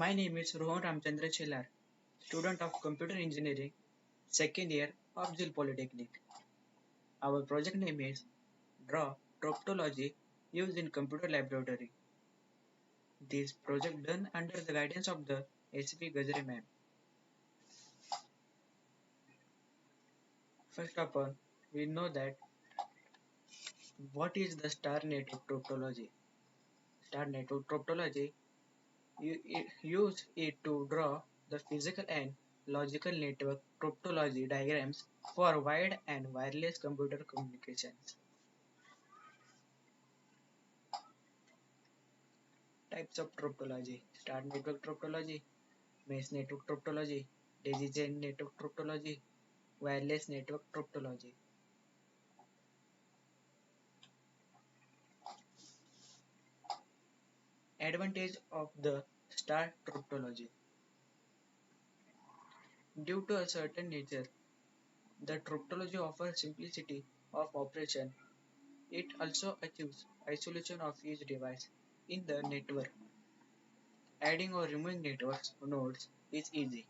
My name is Rohan Ramchandra Chelar, student of Computer Engineering, second year of Jil Polytechnic. Our project name is Draw Topology used in Computer Laboratory. This project done under the guidance of the S.V. Gajre ma'am. First of all, we know that what is the star network topology. Star network topology use it to draw the physical and logical network topology diagrams for wired and wireless computer communications. Types of topology: star network topology, mesh network topology, daisy chain network topology, wireless network topology. Advantage of the star topology: due to a certain nature, the topology offers simplicity of operation. It also achieves isolation of each device in the network. Adding or removing networks nodes is easy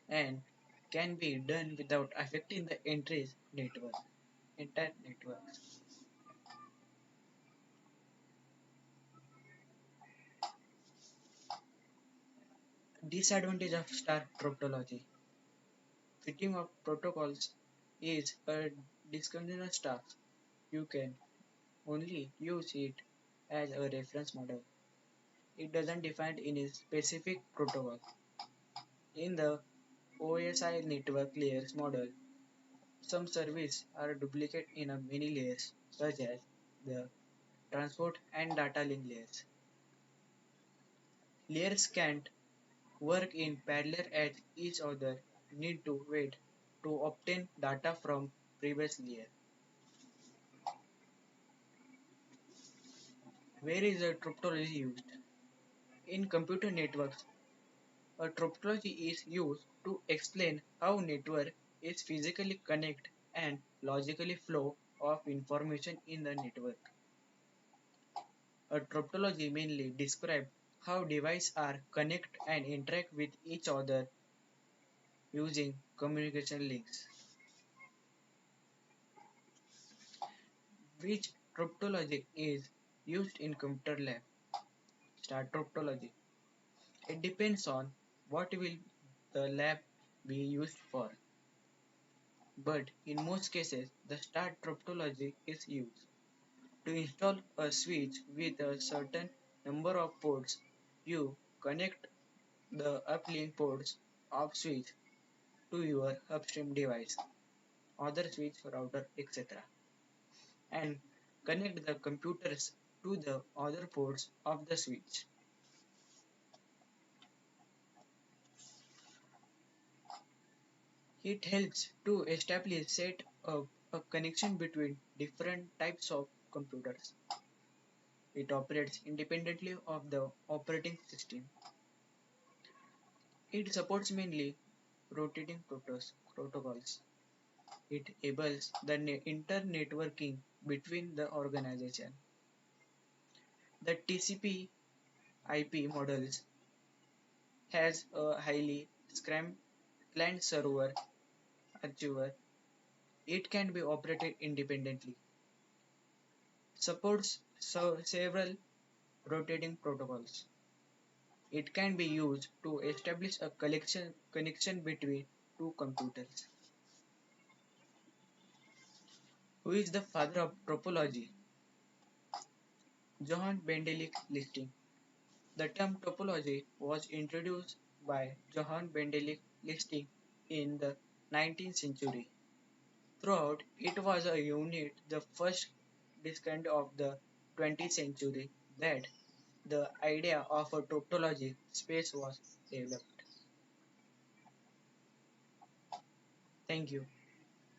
and can be done without affecting the entire network. Disadvantage of star topology: fitting of protocols is a discontinuous task. You can only use it as a reference model. It doesn't define any specific protocol. In the OSI network layers model, some services are duplicate in a many layers, such as the transport and data link layers. Layers can't work in parallel as each other need to wait to obtain data from previous layer. Where is a topology used? In computer networks, a topology is used to explain how network is physically connect and logically flow of information in the network. A topology mainly describes how devices are connect and interact with each other using communication links. Which topology is used in computer lab? Star topology. It depends on what will the lab be used for. But in most cases, the star topology is used. To install a switch with a certain number of ports, you connect the uplink ports of switch to your upstream device, other switch, router, etc. and connect the computers to the other ports of the switch. It helps to establish set up a connection between different types of computers. It operates independently of the operating system. It supports mainly rotating protocols. It enables the inter-networking between the organization. The TCP/IP models has a highly scrambled client-server archiver. It can be operated independently. Supports several rotating protocols. It can be used to establish a connection between two computers. Who is the father of topology? Johann Bendelich Listing. The term topology was introduced by Johann Bendelich Listing in the 19th century. Throughout, it was a unit the first discovered of the 20th century that the idea of a topology space was developed. Thank you.